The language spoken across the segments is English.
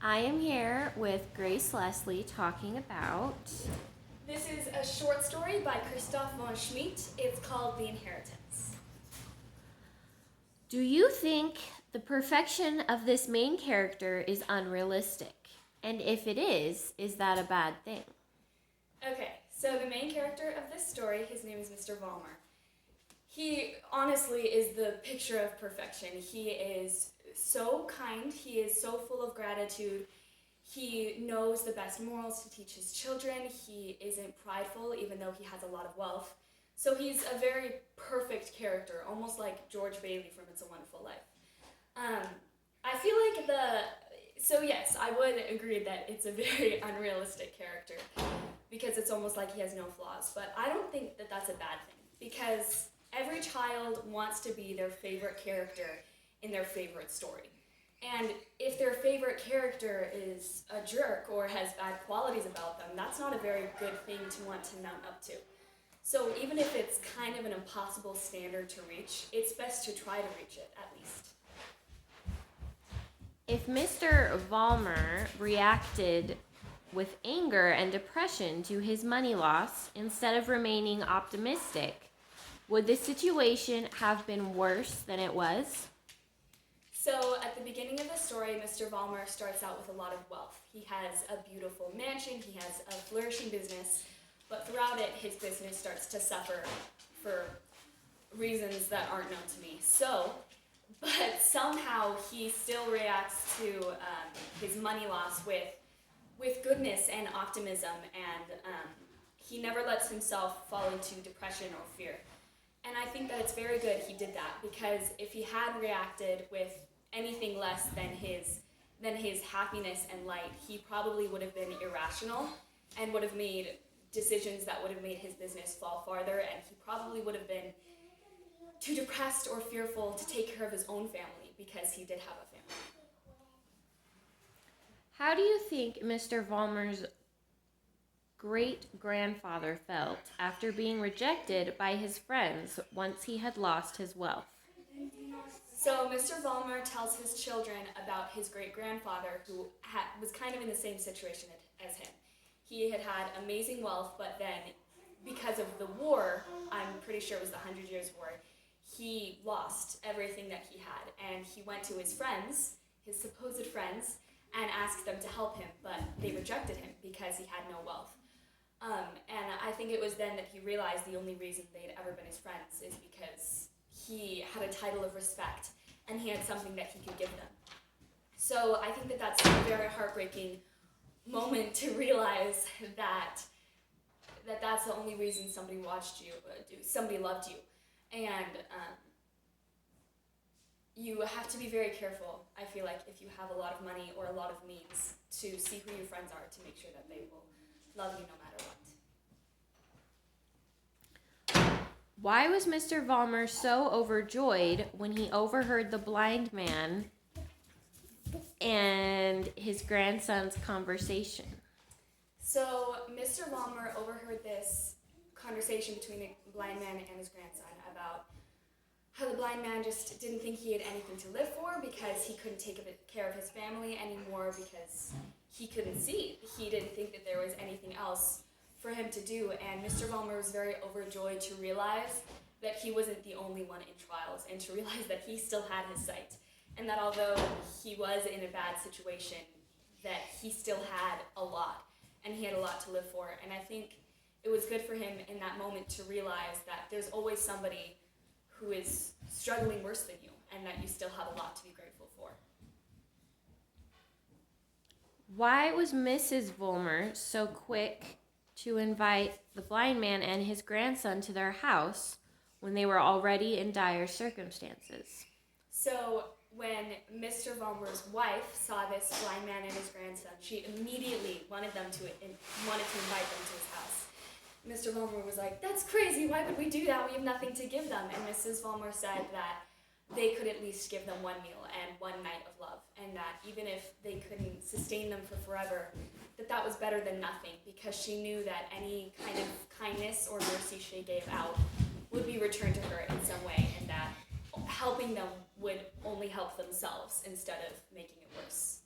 I am here with Grace Leslie talking about. This is a short story by Christoph von Schmidt. It's called The Inheritance. Do you think the perfection of this main character is unrealistic? And if it is that a bad thing? Okay, so the main character of this story, his name is Mr. Vollmer. He honestly is the picture of perfection. He is so kind, he is so full of gratitude. He knows the best morals to teach his children. He isn't prideful, even though he has a lot of wealth. So he's a very perfect character, almost like George Bailey from It's a Wonderful Life. I feel like yes, I would agree that it's a very unrealistic character because it's almost like he has no flaws. But I don't think that that's a bad thing because every child wants to be their favorite character in their favorite story. And if their favorite character is a jerk or has bad qualities about them, that's not a very good thing to want to mount up to. So even if it's kind of an impossible standard to reach, it's best to try to reach it at least. If Mr. Vollmer reacted with anger and depression to his money loss instead of remaining optimistic, would the situation have been worse than it was? So at the beginning of the story, Mr. Vollmer starts out with a lot of wealth. He has a beautiful mansion, he has a flourishing business, but throughout it, his business starts to suffer for reasons that aren't known to me. But somehow he still reacts to his money loss with goodness and optimism, and he never lets himself fall into depression or fear. And I think that it's very good he did that, because if he had reacted with anything less than his happiness and light, he probably would have been irrational and would have made decisions that would have made his business fall farther, and he probably would have been too depressed or fearful to take care of his own family because he did have a family. How do you think Mr. Vollmer's great-grandfather felt after being rejected by his friends once he had lost his wealth? So Mr. Vollmer tells his children about his great-grandfather who was kind of in the same situation as him. He had amazing wealth, but then because of the war, I'm pretty sure it was the 100 Years' War, he lost everything that he had. And he went to his friends, his supposed friends, and asked them to help him, but they rejected him because he had no wealth. And I think it was then that he realized the only reason they'd ever been his friends is because he had a title of respect and he had something that he could give them. So I think that that's a very heartbreaking moment to realize that that's the only reason somebody watched you, somebody loved you. And you have to be very careful, I feel like, if you have a lot of money or a lot of means, to see who your friends are to make sure that they will love you no matter what. Why was Mr. Vollmer so overjoyed when he overheard the blind man and his grandson's conversation? So Mr. Vollmer overheard this conversation between the blind man and his grandson about how the blind man just didn't think he had anything to live for because he couldn't take care of his family anymore because he couldn't see. He didn't think that there was anything else for him to do, and Mr. Vollmer was very overjoyed to realize that he wasn't the only one in trials, and to realize that he still had his sight, and that although he was in a bad situation, that he still had a lot, and he had a lot to live for. And I think it was good for him in that moment to realize that there's always somebody who is struggling worse than you, and that you still have a lot to be grateful for. Why was Mrs. Vollmer so quick to invite the blind man and his grandson to their house when they were already in dire circumstances? So when Mr. Vollmer's wife saw this blind man and his grandson, she immediately wanted to invite them to his house. Mr. Vollmer was like, "That's crazy, why would we do that? We have nothing to give them." And Mrs. Vollmer said that they could at least give them one meal and one night of love, and that even if they couldn't sustain them for forever, that was better than nothing, because she knew that any kind of kindness or mercy she gave out would be returned to her in some way, and that helping them would only help themselves instead of making it worse.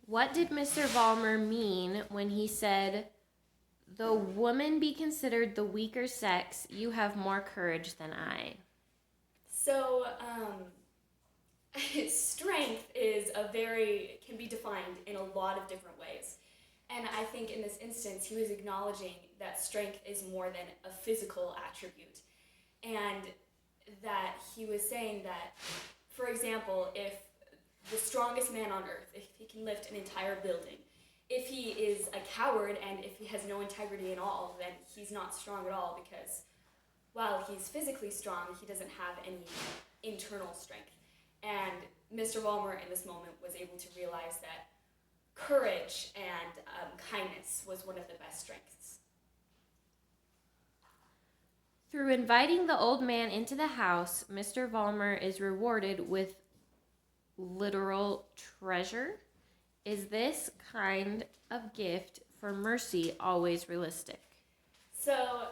What did Mr. Vollmer mean when he said, "Though woman be considered the weaker sex, you have more courage than I"? So, strength can be defined in a lot of different ways. And I think in this instance, he was acknowledging that strength is more than a physical attribute. And that he was saying that, for example, if the strongest man on earth, if he can lift an entire building, if he is a coward and if he has no integrity at all, then he's not strong at all, because while he's physically strong, he doesn't have any internal strength. And Mr. Vollmer in this moment was able to realize that courage and kindness was one of the best strengths. Through inviting the old man into the house, Mr. Vollmer is rewarded with literal treasure. Is this kind of gift for mercy always realistic? So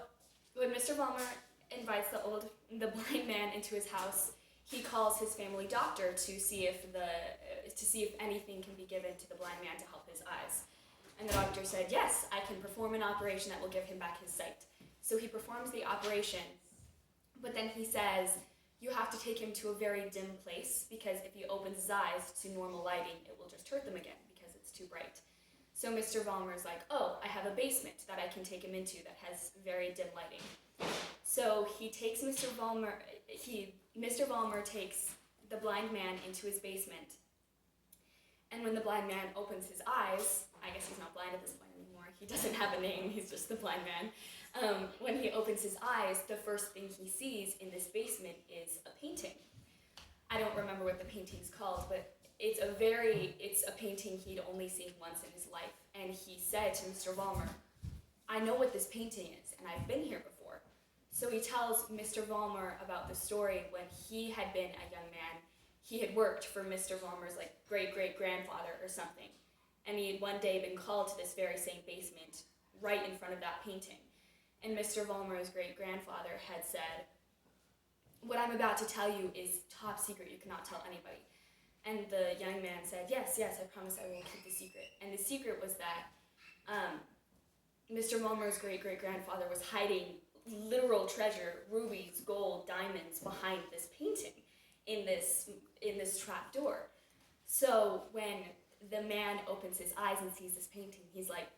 when Mr. Vollmer invites the blind man into his house, he calls his family doctor to see if anything can be given to the blind man to help his eyes. And the doctor said, "Yes, I can perform an operation that will give him back his sight." So he performs the operation, but then he says, "You have to take him to a very dim place, because if he opens his eyes to normal lighting, it will just hurt them again because it's too bright." So Mr. Vollmer is like, "Oh, I have a basement that I can take him into that has very dim lighting." So he takes Mr. Vollmer takes the blind man into his basement. And when the blind man opens his eyes, I guess he's not blind at this point anymore, he doesn't have a name, he's just the blind man. When he opens his eyes, the first thing he sees in this basement is a painting. I don't remember what the painting's called, but it's a painting he'd only seen once in his life. And he said to Mr. Vollmer, "I know what this painting is, and I've been here before." So he tells Mr. Vollmer about the story when he had been a young man. He had worked for Mr. Vollmer's great-great-grandfather or something. And he had one day been called to this very same basement right in front of that painting. And Mr. Vollmer's great-grandfather had said, "What I'm about to tell you is top secret, you cannot tell anybody." And the young man said, yes, I promise I will keep the secret." And the secret was that Mr. Vollmer's great-great-grandfather was hiding literal treasure, rubies, gold, diamonds, behind this painting in this trap door. So when the man opens his eyes and sees this painting, he's like,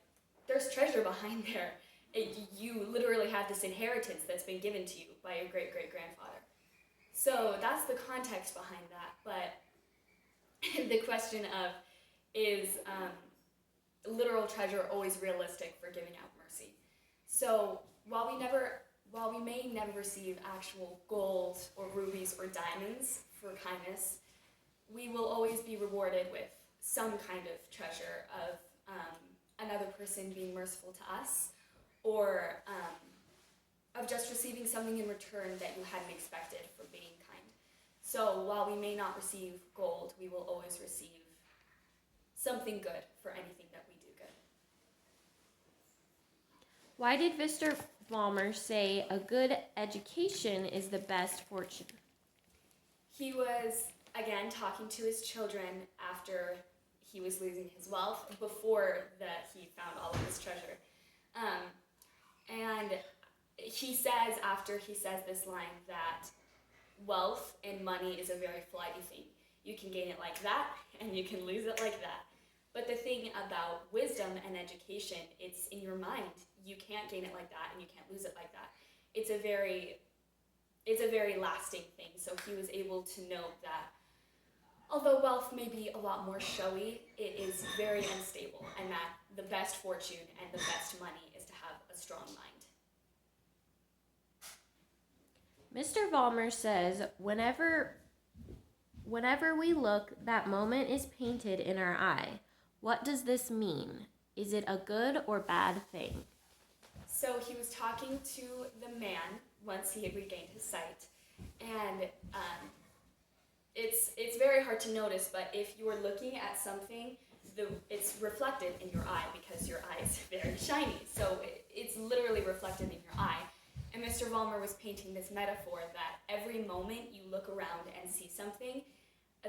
"There's treasure behind there. You literally have this inheritance that's been given to you by your great-great-grandfather." So that's the context behind that. But the question of, is literal treasure always realistic for giving out mercy? So while we may never receive actual gold or rubies or diamonds for kindness, we will always be rewarded with some kind of treasure of another person being merciful to us, or of just receiving something in return that you hadn't expected for being kind. So while we may not receive gold, we will always receive something good for anything that we do good. Why did Mr. Vollmer say a good education is the best fortune? He was, again, talking to his children after he was losing his wealth, before that he found all of his treasure. And he says, after he says this line, that wealth and money is a very flighty thing. You can gain it like that, and you can lose it like that. But the thing about wisdom and education, it's in your mind. You can't gain it like that, and you can't lose it like that. It's a very lasting thing. So he was able to note that although wealth may be a lot more showy, it is very unstable, and that the best fortune and the best money is to have a strong mind. Mr. Vollmer says, whenever we look, that moment is painted in our eye. What does this mean? Is it a good or bad thing? So he was talking to the man once he had regained his sight, and it's very hard to notice, but if you are looking at something, it's reflected in your eye because your eye is very shiny. So it's literally reflected in your eye. And Mr. Vollmer was painting this metaphor that every moment you look around and see something,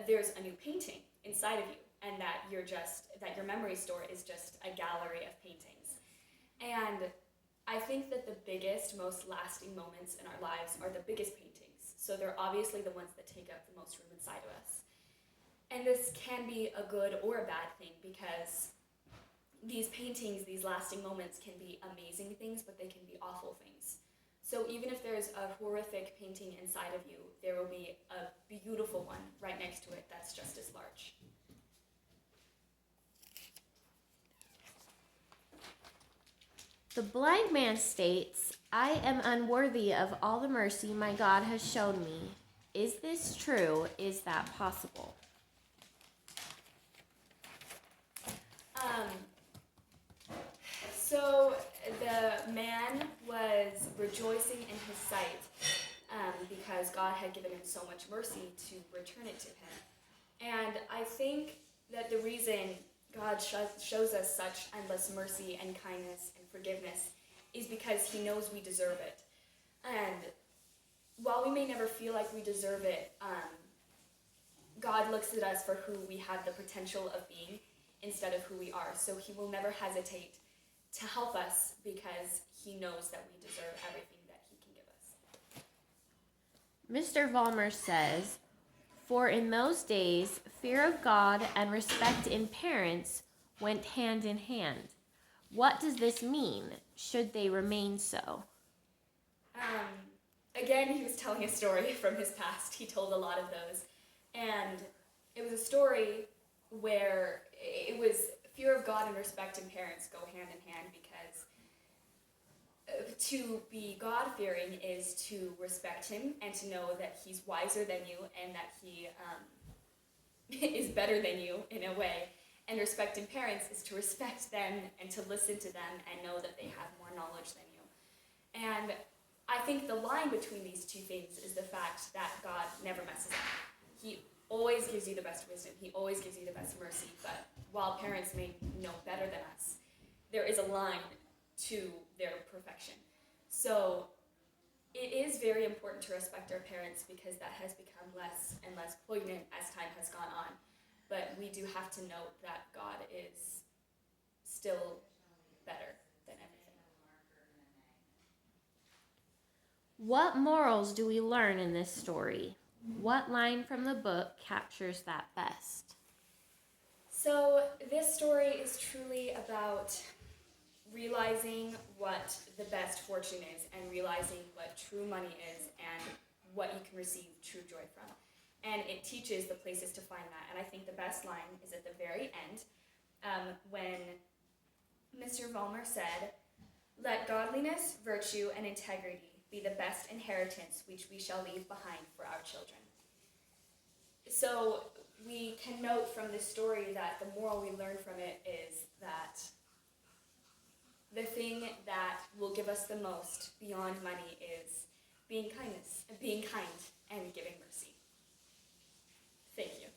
there's a new painting inside of you. and that your memory store is just a gallery of paintings. And I think that the biggest, most lasting moments in our lives are the biggest paintings. So they're obviously the ones that take up the most room inside of us. And this can be a good or a bad thing, because these paintings, these lasting moments, can be amazing things, but they can be awful things. So even if there's a horrific painting inside of you, there will be a beautiful one right next to it that's just as large. The blind man states, "I am unworthy of all the mercy my God has shown me. Is this true? Is that possible?" So the man was rejoicing in his sight because God had given him so much mercy to return it to him. And I think that the reason God shows us such endless mercy and kindness and forgiveness is because he knows we deserve it. And while we may never feel like we deserve it, God looks at us for who we have the potential of being instead of who we are. So he will never hesitate to help us because he knows that we deserve everything that he can give us. Mr. Vollmer says, "For in those days, fear of God and respect in parents went hand in hand. What does this mean? Should they remain so?" Again, he was telling a story from his past. He told a lot of those. And it was a story where it was fear of God and respect in parents go hand in hand, because to be God-fearing is to respect him and to know that he's wiser than you and that he is better than you in a way. And respecting parents is to respect them and to listen to them and know that they have more knowledge than you. And I think the line between these two things is the fact that God never messes up. He always gives you the best wisdom. He always gives you the best mercy. But while parents may know better than us, there is a line to their perfection. So it is very important to respect our parents, because that has become less and less poignant as time has gone on. But we do have to note that God is still better than everything. What morals do we learn in this story? What line from the book captures that best? So this story is truly about realizing what the best fortune is and realizing what true money is and what you can receive true joy from. And it teaches the places to find that. And I think the best line is at the very end, when Mr. Vollmer said, "Let godliness, virtue, and integrity be the best inheritance which we shall leave behind for our children." So we can note from this story that the moral we learn from it is that the thing that will give us the most beyond money is being kind and giving mercy. Thank you.